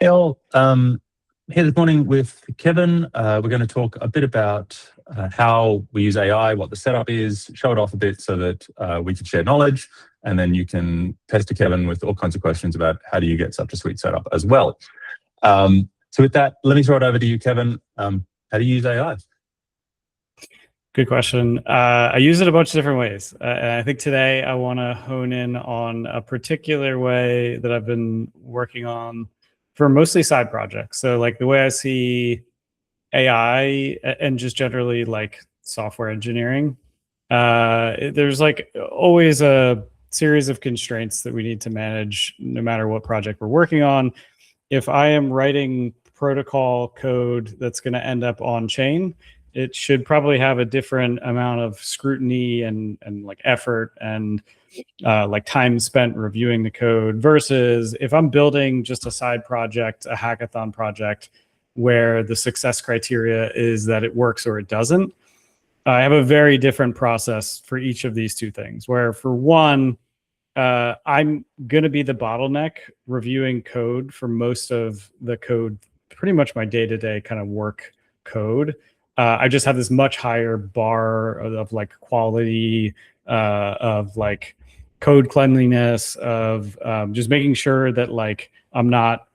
Hey all, here this morning with Kevin. We're going to talk a bit about how we use AI, what the setup is, show it off a bit so that we can share knowledge, and then you can pester Kevin with all kinds of questions about how do you get such a sweet setup as well. So with that, let me throw it over to you, Kevin. How do you use AI? Good question. I use it a bunch of different ways. And I think today I want to hone in on a particular way that I've been working on for mostly side projects. So like the way I see AI and just generally like software engineering, there's like always a series of constraints that we need to manage no matter what project we're working on. If I am writing protocol code that's going to end up on chain, it should probably have a different amount of scrutiny and like effort and like time spent reviewing the code versus if I'm building just a side project, a hackathon project where the success criteria is that it works or it doesn't. I have a very different process for each of these two things, where for one, I'm going to be the bottleneck reviewing code for most of the code, pretty much my day-to-day kind of work code. I just have this much higher bar of like quality, of like code cleanliness, of just making sure that like I'm not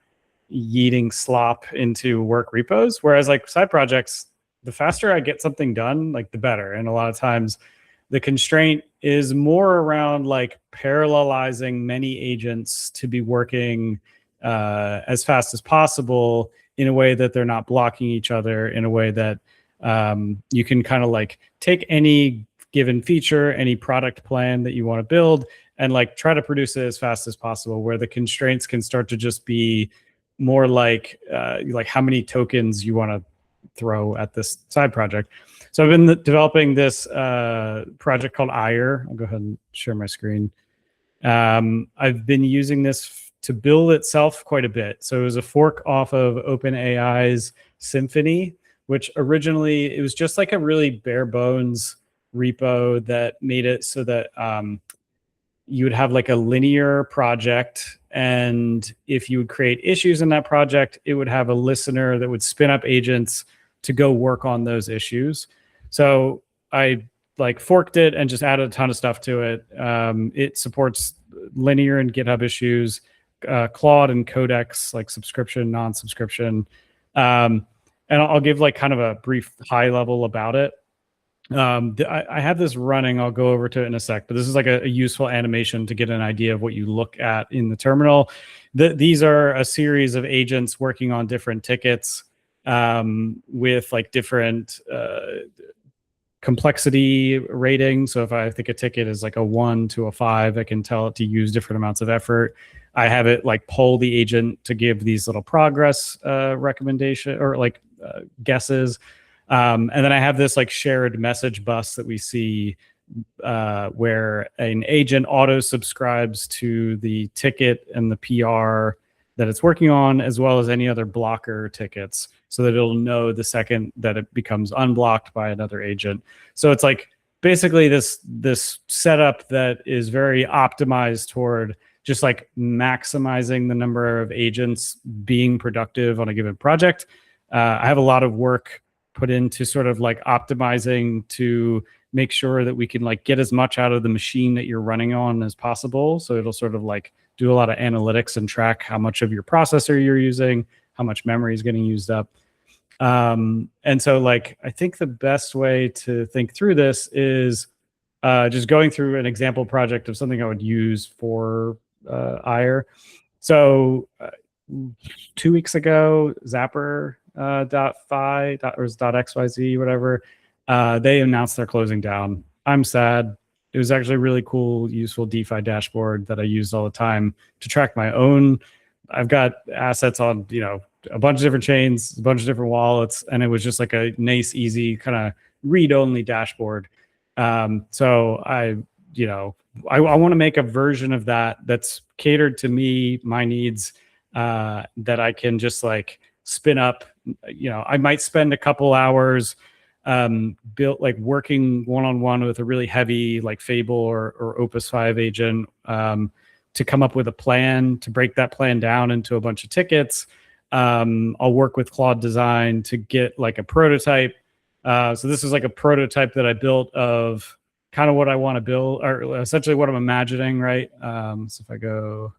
yeeting slop into work repos. Whereas like side projects, the faster I get something done, like the better. And a lot of times the constraint is more around like parallelizing many agents to be working as fast as possible in a way that they're not blocking each other, in a way that you can kind of like take any given feature, any product plan that you want to build and like try to produce it as fast as possible, where the constraints can start to just be more like how many tokens you want to throw at this side project. So I've been developing this project called Aiur. I'll go ahead and share my screen. I've been using this to build itself quite a bit. So it was a fork off of OpenAI's Symphony, which originally it was just like a really bare bones repo that made it so that you would have like a linear project. And if you would create issues in that project, it would have a listener that would spin up agents to go work on those issues. So I like forked it and just added a ton of stuff to it. It supports linear and GitHub issues, Claude and Codex, like subscription, non-subscription. And I'll give like kind of a brief high level about it. I have this running. I'll go over to it in a sec, but this is like a useful animation to get an idea of what you look at in the terminal. These are a series of agents working on different tickets with like different complexity rating. So if I think a ticket is like a 1 to a 5, I can tell it to use different amounts of effort. I have it like poll the agent to give these little progress recommendation or like guesses. And then I have this like shared message bus that we see where an agent auto subscribes to the ticket and the PR that it's working on, as well as any other blocker tickets, so that it'll know the second that it becomes unblocked by another agent. So it's like basically this setup that is very optimized toward just like maximizing the number of agents being productive on a given project. I have a lot of work put into sort of like optimizing to make sure that we can like get as much out of the machine that you're running on as possible. So it'll sort of like do a lot of analytics and track how much of your processor you're using, how much memory is getting used up. And so like, I think the best way to think through this is just going through an example project of something I would use for Aiur. So 2 weeks ago, Zapper .fi or .xyz, whatever, they announced they're closing down. I'm sad. It was actually a really cool, useful DeFi dashboard that I used all the time to track my own. I've got assets on, a bunch of different chains, a bunch of different wallets, and it was just like a nice, easy kind of read-only dashboard. So I want to make a version of that that's catered to me, my needs, that I can just like spin up. I might spend a couple hours built like working one-on-one with a really heavy like Fable or Opus 5 agent to come up with a plan, to break that plan down into a bunch of tickets, I'll work with Claude Design to get like a prototype. So this is like a prototype that I built of kind of what I want to build, or essentially what I'm imagining, right? So if I go,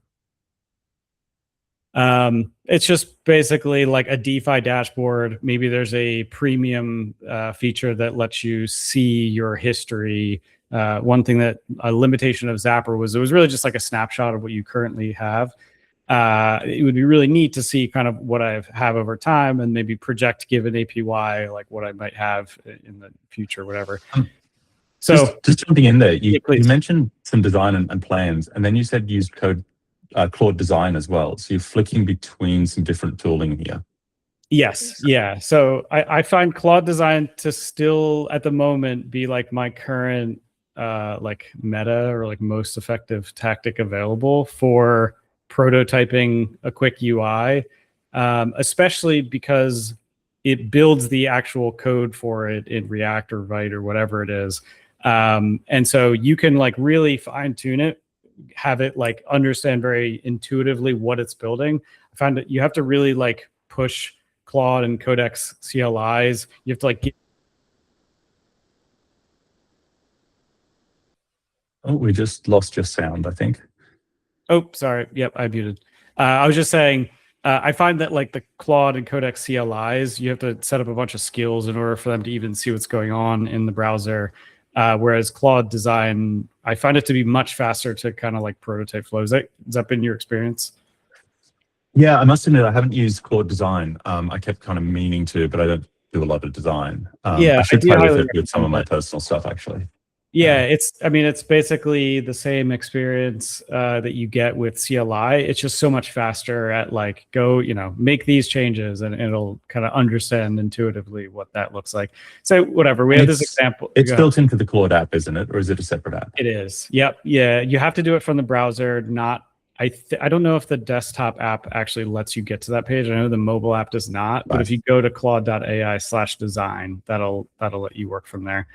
it's just basically like a DeFi dashboard. Maybe there's a premium feature that lets you see your history. One thing that a limitation of Zapper was, it was really just like a snapshot of what you currently have. It would be really neat to see kind of what I have over time and maybe project, given APY, like what I might have in the future, whatever. So just jumping in there, you yeah, mentioned some design and plans, and then you said use Claude Design as well. So you're flicking between some different tooling here. Yes. Yeah. So I find Claude Design to still at the moment be like my current like meta or like most effective tactic available for prototyping a quick UI, especially because it builds the actual code for it in React or Vite or whatever it is. And so you can like really fine tune it, have it like understand very intuitively what it's building. I found that you have to really like push Claude and Codex CLIs. You have to like Oh, we just lost your sound, I think. Oh, sorry. Yep, I muted. I was just saying, I find that like the Claude and Codex CLIs, you have to set up a bunch of skills in order for them to even see what's going on in the browser. Whereas Claude Design, I find it to be much faster to kind of like prototype flow. Has that been your experience? Yeah, I must admit I haven't used Claude Design. I kept kind of meaning to, but I don't do a lot of design. Yeah, I should play with it with some of my it. personal stuff, actually. Yeah, it's basically the same experience that you get with CLI. It's just so much faster at like go, make these changes and it'll kind of understand intuitively what that looks like. So whatever, we have this example. It's built into the Claude app, isn't it? Or is it a separate app? It is. Yep. Yeah, you have to do it from the browser, not I don't know if the desktop app actually lets you get to that page. I know the mobile app does not, but if you go to claude.ai/design, that'll let you work from there.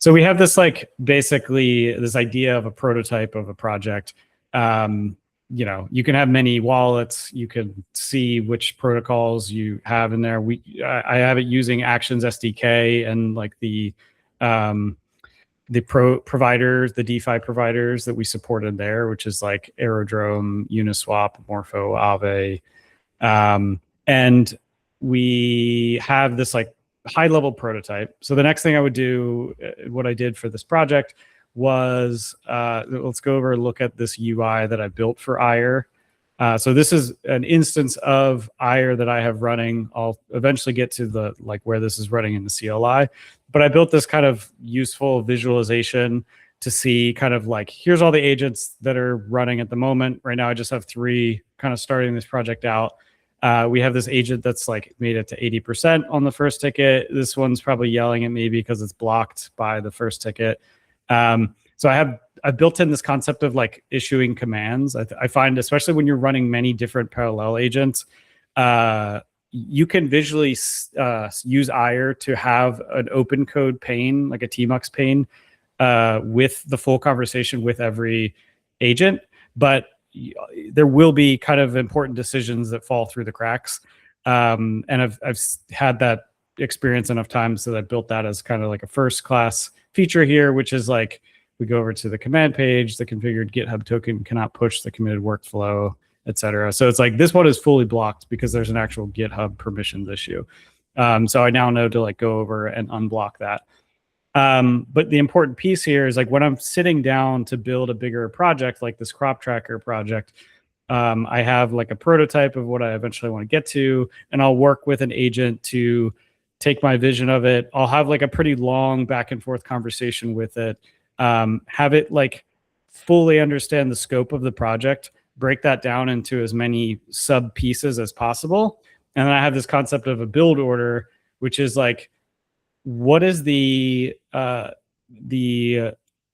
So we have this like basically this idea of a prototype of a project. You can have many wallets. You can see which protocols you have in there. I have it using Actions SDK and like the providers, the DeFi providers that we supported there, which is like Aerodrome, Uniswap, Morpho, Aave. And we have this like high level prototype. So the next thing I would do, what I did for this project was, let's go over and look at this UI that I built for Aiur. So this is an instance of Aiur that I have running. I'll eventually get to the like where this is running in the CLI, but I built this kind of useful visualization to see kind of like, here's all the agents that are running at the moment. Right now, I just have 3 kind of starting this project out. We have this agent that's like made it to 80% on the first ticket. This one's probably yelling at me because it's blocked by the first ticket. So I built in this concept of like issuing commands. I find, especially when you're running many different parallel agents, you can visually use Aiur to have an open code pane, like a tmux pane, with the full conversation with every agent. But there will be kind of important decisions that fall through the cracks. And I've had that experience enough times that I built that as kind of like a first class feature here, which is like, we go over to the command page, the configured GitHub token cannot push the committed workflow, etc. So it's like this one is fully blocked because there's an actual GitHub permissions issue. So I now know to like go over and unblock that. But the important piece here is like when I'm sitting down to build a bigger project like this crop tracker project, I have like a prototype of what I eventually want to get to, and I'll work with an agent to take my vision of it. I'll have like a pretty long back and forth conversation with it, have it like fully understand the scope of the project, break that down into as many sub pieces as possible. And then I have this concept of a build order, which is like, what is the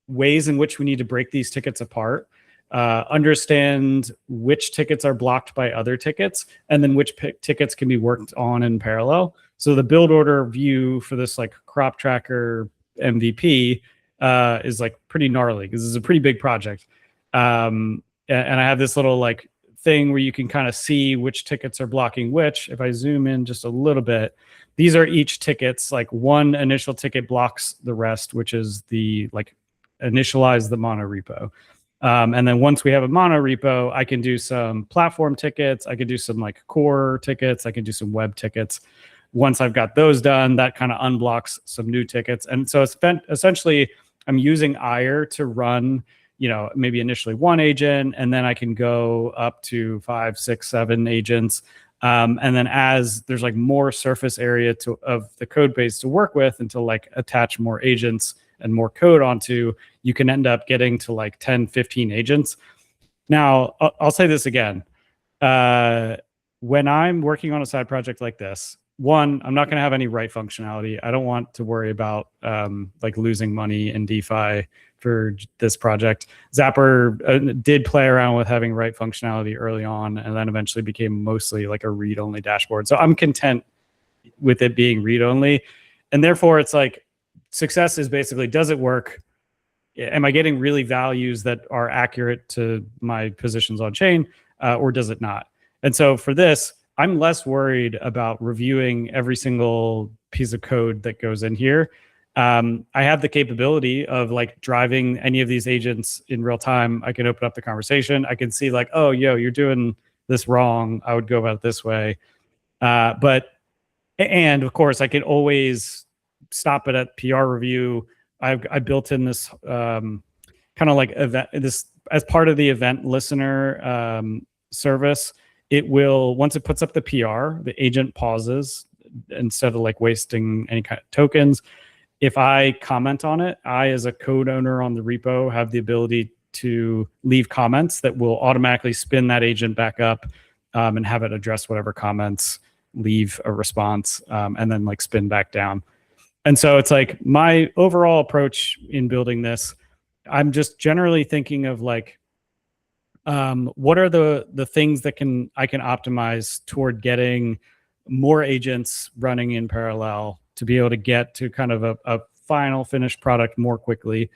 ways in which we need to break these tickets apart, understand which tickets are blocked by other tickets, and then which tickets can be worked on in parallel. So the build order view for this like crop tracker MVP is like pretty gnarly because this is a pretty big project. And I have this little like thing where you can kind of see which tickets are blocking which. If I zoom in just a little bit, these are each tickets. Like one initial ticket blocks the rest, which is the like initialize the mono repo. And then once we have a mono repo, I can do some platform tickets. I can do some like core tickets. I can do some web tickets. Once I've got those done, that kind of unblocks some new tickets. And so it's essentially, I'm using Aiur to run, you know, maybe initially one agent, and then I can go up to 5, 6, 7 agents. And then as there's like more surface area of the code base to work with and to like attach more agents and more code onto, you can end up getting to like 10, 15 agents. Now, I'll say this again. When I'm working on a side project like this, one, I'm not going to have any write functionality. I don't want to worry about like losing money in DeFi for this project. Zapper did play around with having write functionality early on, and then eventually became mostly like a read-only dashboard. So I'm content with it being read-only. And therefore, it's like success is basically, does it work? Am I getting really values that are accurate to my positions on chain, or does it not? And so for this, I'm less worried about reviewing every single piece of code that goes in here. I have the capability of like driving any of these agents in real time. I can open up the conversation. I can see like, oh, yo, you're doing this wrong. I would go about it this way. And of course, I can always stop it at PR review. I built in this kind of like event, this as part of the event listener service. It will, once it puts up the PR, the agent pauses instead of like wasting any kind of tokens. If I comment on it, I, as a code owner on the repo, have the ability to leave comments that will automatically spin that agent back up and have it address whatever comments, leave a response, and then like spin back down. And so it's like my overall approach in building this, I'm just generally thinking of like, what are the things that I can optimize toward getting more agents running in parallel to be able to get to kind of a final finished product more quickly?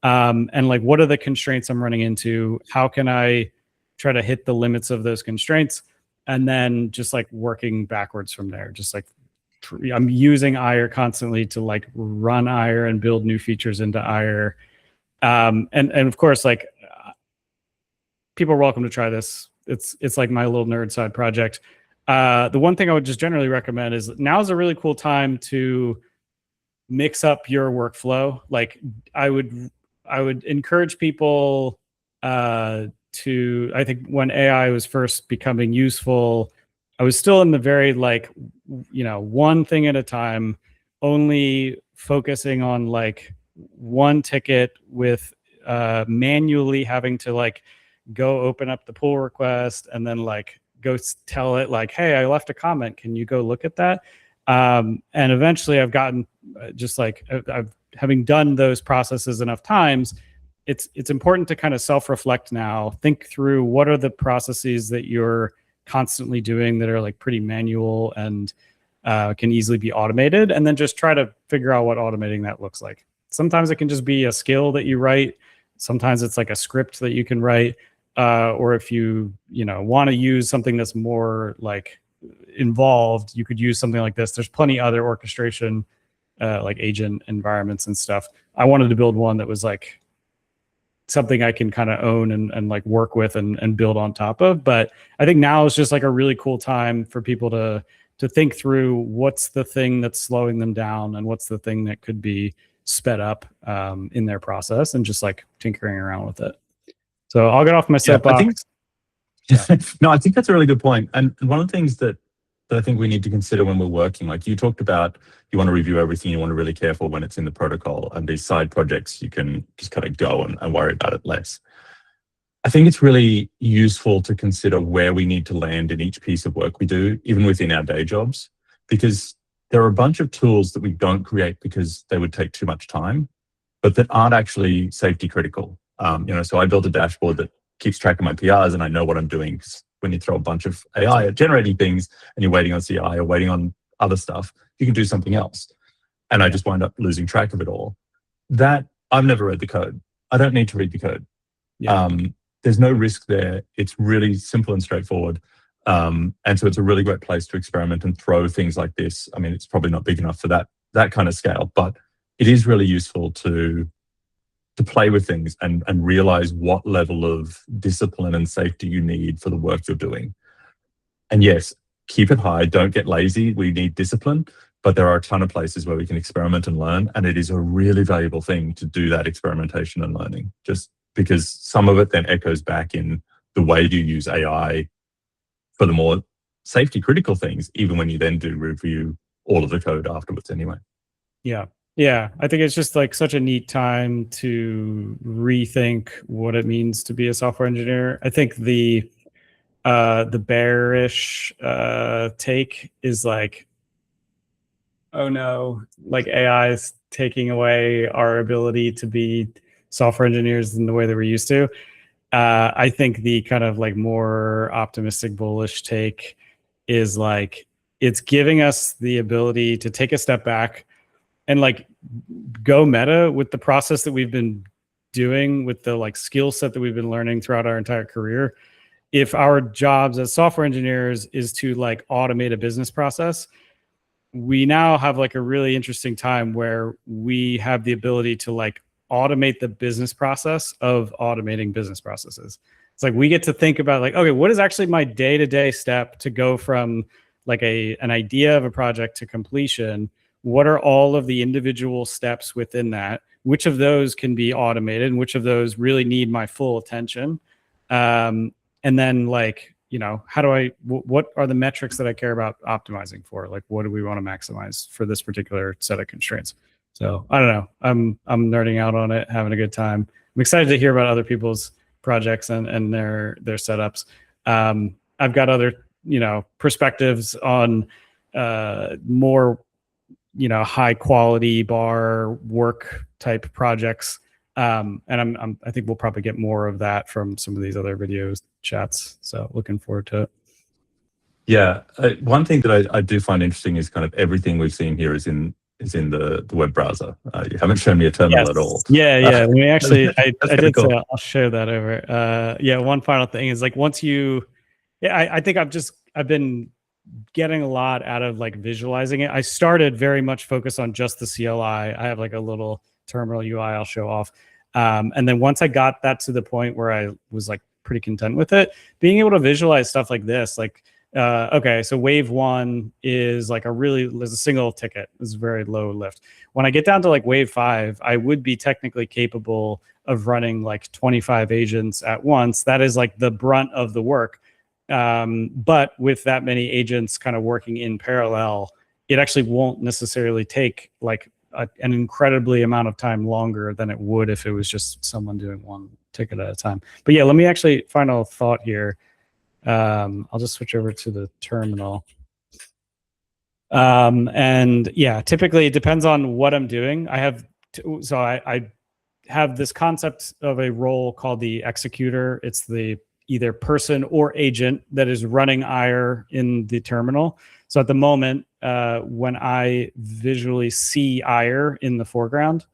And like, what are the constraints I'm running into? How can I try to hit the limits of those constraints? And then just like working backwards from there, just like I'm using Aiur constantly to like run Aiur and build new features into Aiur. And of course, like, people are welcome to try this. It's like my little nerd side project. The one thing I would just generally recommend is now is a really cool time to mix up your workflow. Like I would encourage people to, I think when AI was first becoming useful, I was still in the very like, you know, one thing at a time, only focusing on like one ticket with manually having to like go open up the pull request and then like go tell it like, hey, I left a comment. Can you go look at that? And eventually I've gotten just like, I've having done those processes enough times, it's important to kind of self-reflect now, think through what are the processes that you're constantly doing that are like pretty manual and can easily be automated, and then just try to figure out what automating that looks like. Sometimes it can just be a skill that you write. Sometimes it's like a script that you can write. Or if you want to use something that's more like involved, you could use something like this. There's plenty other orchestration like agent environments and stuff. I wanted to build one that was like something I can kind of own and like work with and build on top of. But I think now is just like a really cool time for people to think through what's the thing that's slowing them down and what's the thing that could be sped up in their process, and just like tinkering around with it. So I'll get off my soapbox. No, I think that's a really good point. And one of the things that I think we need to consider when we're working, like you talked about, you want to review everything, you want to be really careful when it's in the protocol, and these side projects, you can just kind of go and worry about it less. I think it's really useful to consider where we need to land in each piece of work we do, even within our day jobs, because there are a bunch of tools that we don't create because they would take too much time, but that aren't actually safety critical. So I built a dashboard that keeps track of my PRs, and I know what I'm doing. When you throw a bunch of AI at generating things and you're waiting on CI or waiting on other stuff, you can do something else. And I just wind up losing track of it all. That I've never read the code. I don't need to read the code. Yeah. there's no risk there. It's really simple and straightforward. And so it's a really great place to experiment and throw things like this. I mean, it's probably not big enough for that kind of scale, but it is really useful to play with things and realize what level of discipline and safety you need for the work you're doing. And yes, keep it high. Don't get lazy. We need discipline, but there are a ton of places where we can experiment and learn. And it is a really valuable thing to do that experimentation and learning, just because some of it then echoes back in the way you use AI for the more safety critical things, even when you then do review all of the code afterwards anyway. Yeah. Yeah. I think it's just like such a neat time to rethink what it means to be a software engineer. I think the bearish take is like, oh no, like AI is taking away our ability to be software engineers in the way that we're used to. I think the kind of like more optimistic, bullish take is like, it's giving us the ability to take a step back and like go meta with the process that we've been doing, with the like skill set that we've been learning throughout our entire career. If our jobs as software engineers is to like automate a business process, we now have like a really interesting time where we have the ability to like automate the business process of automating business processes. It's like we get to think about like, okay, what is actually my day-to-day step to go from like an idea of a project to completion? What are all of the individual steps within that? Which of those can be automated and which of those really need my full attention? And then like, you know, how do what are the metrics that I care about optimizing for? Like, what do we want to maximize for this particular set of constraints? So I don't know. I'm nerding out on it, having a good time. I'm excited to hear about other people's projects and their setups. I've got other, you know, perspectives on more, you know, high quality bar work type projects. And I think we'll probably get more of that from some of these other videos chats. So looking forward to it. Yeah, one thing that I do find interesting is kind of everything we've seen here is in the web browser. You haven't shown me a terminal at all. Yeah. Let me actually, I did cool. say I'll share that over. Yeah, one final thing is like once you, I think I've been getting a lot out of like visualizing it. I started very much focused on just the CLI. I have like a little terminal UI I'll show off. And then once I got that to the point where I was like pretty content with it, being able to visualize stuff like this, like, okay, so wave one is like there's a single ticket. It's very low lift. When I get down to like wave 5, I would be technically capable of running like 25 agents at once. That is like the brunt of the work. But with that many agents kind of working in parallel, it actually won't necessarily take like an incredibly amount of time longer than it would if it was just someone doing one ticket at a time. But yeah, let me actually, final thought here. I'll just switch over to the terminal. And yeah, typically it depends on what I'm doing. I have this concept of a role called the executor. It's the either person or agent that is running Aiur in the terminal. So at the moment, when I visually see Aiur in the foreground,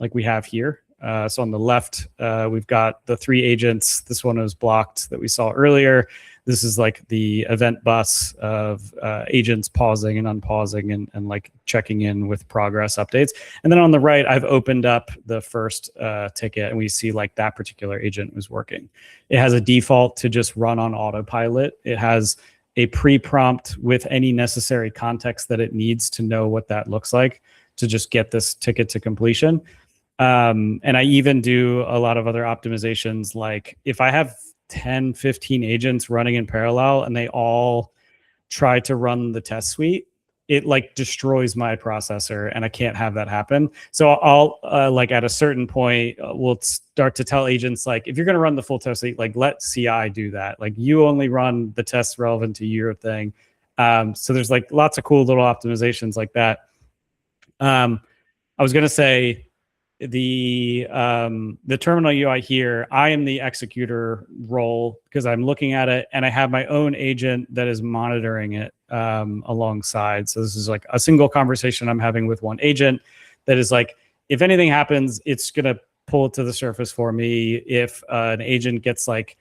like we have here, so on the left, we've got the 3 agents. This one was blocked that we saw earlier. This is like the event bus of agents pausing and unpausing and like checking in with progress updates. And then on the right, I've opened up the first ticket and we see like that particular agent was working. It has a default to just run on autopilot. It has a pre-prompt with any necessary context that it needs to know what that looks like to just get this ticket to completion. And I even do a lot of other optimizations. Like if I have 10, 15 agents running in parallel and they all try to run the test suite, it like destroys my processor and I can't have that happen. So I'll like at a certain point, we'll start to tell agents like, if you're going to run the full test suite, like let CI do that. Like you only run the tests relevant to your thing. So there's like lots of cool little optimizations like that. I was going to say, the terminal UI here, I am the executor role because I'm looking at it and I have my own agent that is monitoring it alongside. So this is like a single conversation I'm having with one agent that is like, if anything happens, it's going to pull it to the surface for me. If an agent gets like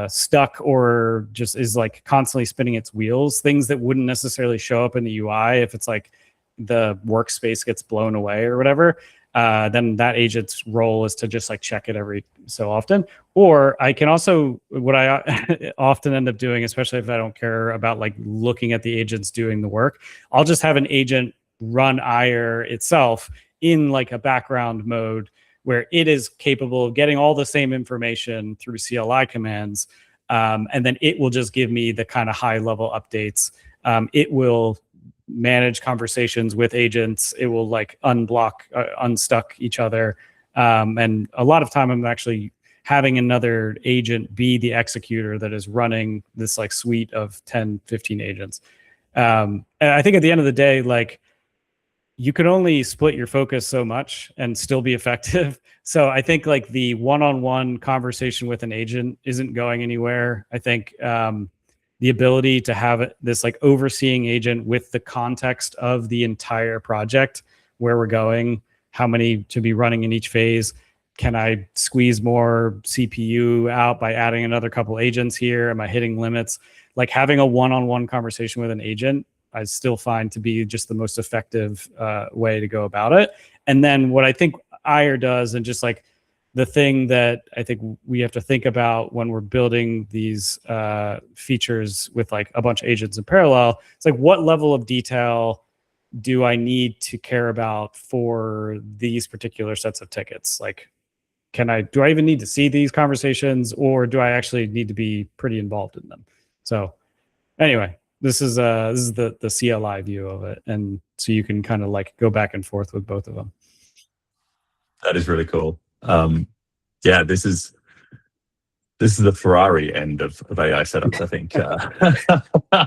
stuck or just is like constantly spinning its wheels, things that wouldn't necessarily show up in the UI if it's like the workspace gets blown away or whatever, then that agent's role is to just like check it every so often. Or I can also, what I often end up doing, especially if I don't care about like looking at the agents doing the work, I'll just have an agent run Aiur itself in like a background mode where it is capable of getting all the same information through CLI commands. And then it will just give me the kind of high level updates. It will manage conversations with agents. It will like unstuck each other. And a lot of time I'm actually having another agent be the executor that is running this like suite of 10, 15 agents. And I think at the end of the day, like, you can only split your focus so much and still be effective. So I think like the one-on-one conversation with an agent isn't going anywhere. I think the ability to have this like overseeing agent with the context of the entire project, where we're going, how many to be running in each phase. Can I squeeze more CPU out by adding another couple agents here? Am I hitting limits? Like having a one-on-one conversation with an agent, I still find to be just the most effective way to go about it. And then what I think Aiur does, and just like the thing that I think we have to think about when we're building these features with like a bunch of agents in parallel, it's like, what level of detail do I need to care about for these particular sets of tickets? Like, do I even need to see these conversations, or do I actually need to be pretty involved in them? So anyway, this is the CLI view of it, and so you can kind of like go back and forth with both of them. That is really cool. Yeah, this is the Ferrari end of AI setups, I think.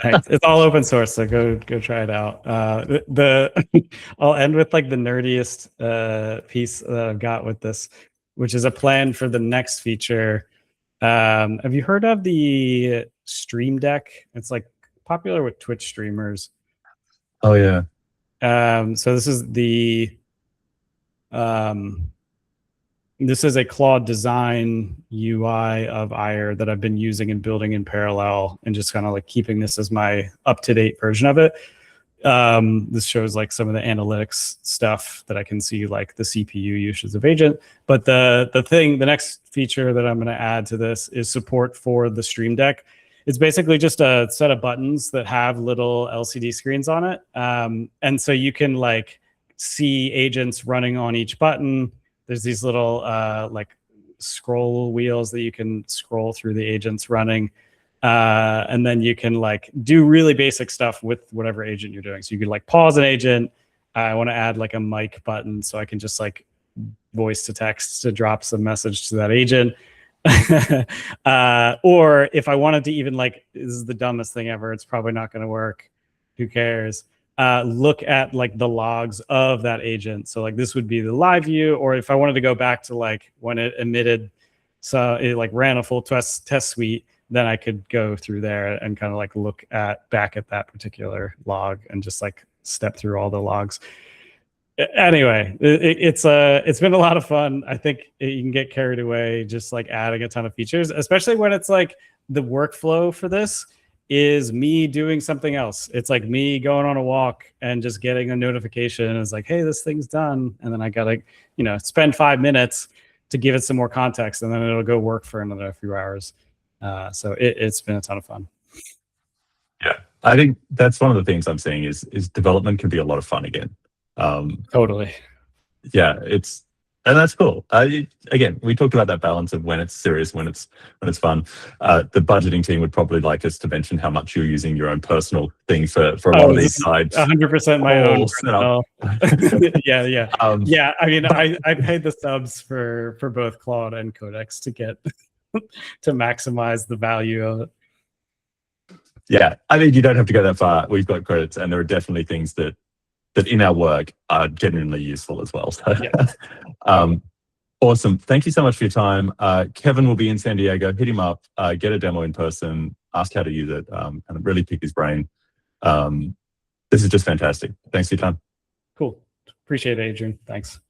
Thanks. It's all open source, so go try it out. I'll end with like the nerdiest piece that I've got with this, which is a plan for the next feature. Have you heard of the Stream Deck? It's like popular with Twitch streamers. Oh yeah. So this is this is a Claude design UI of Aiur that I've been using and building in parallel, and just kind of like keeping this as my up-to-date version of it. This shows like some of the analytics stuff that I can see, like the CPU uses of agent. But the next feature that I'm going to add to this is support for the Stream Deck. It's basically just a set of buttons that have little LCD screens on it. And so you can like see agents running on each button. There's these little like scroll wheels that you can scroll through the agents running. And then you can like do really basic stuff with whatever agent you're doing. So you can like pause an agent. I want to add like a mic button so I can just like voice to text to drop some message to that agent. Or if I wanted to even like, this is the dumbest thing ever, it's probably not going to work. Who cares? Look at like the logs of that agent. So like this would be the live view, or if I wanted to go back to like when it emitted, so it like ran a full test suite, then I could go through there and kind of like look back at that particular log and just like step through all the logs. Anyway, it's been a lot of fun. I think you can get carried away just like adding a ton of features, especially when it's like the workflow for this is me doing something else. It's like me going on a walk and just getting a notification. It's like, hey, this thing's done. And then I got to, spend 5 minutes to give it some more context, and then it'll go work for another few hours. So it's been a ton of fun. Yeah, I think that's one of the things I'm seeing is development can be a lot of fun again. Totally. Yeah, and that's cool. Again, we talked about that balance of when it's serious, when it's fun. The budgeting team would probably like us to mention how much you're using your own personal thing for a lot of these sides. 100% my own. Yeah. Yeah. I mean, I paid the subs for both Claude and Codex to get to maximize the value of it. Yeah, I mean, you don't have to go that far. We've got credits, and there are definitely things that in our work are genuinely useful as well. So, yeah. Awesome. Thank you so much for your time. Kevin will be in San Diego. Hit him up, get a demo in person, ask how to use it, and really pick his brain. This is just fantastic. Thanks for your time. Cool. Appreciate it, Adrian. Thanks.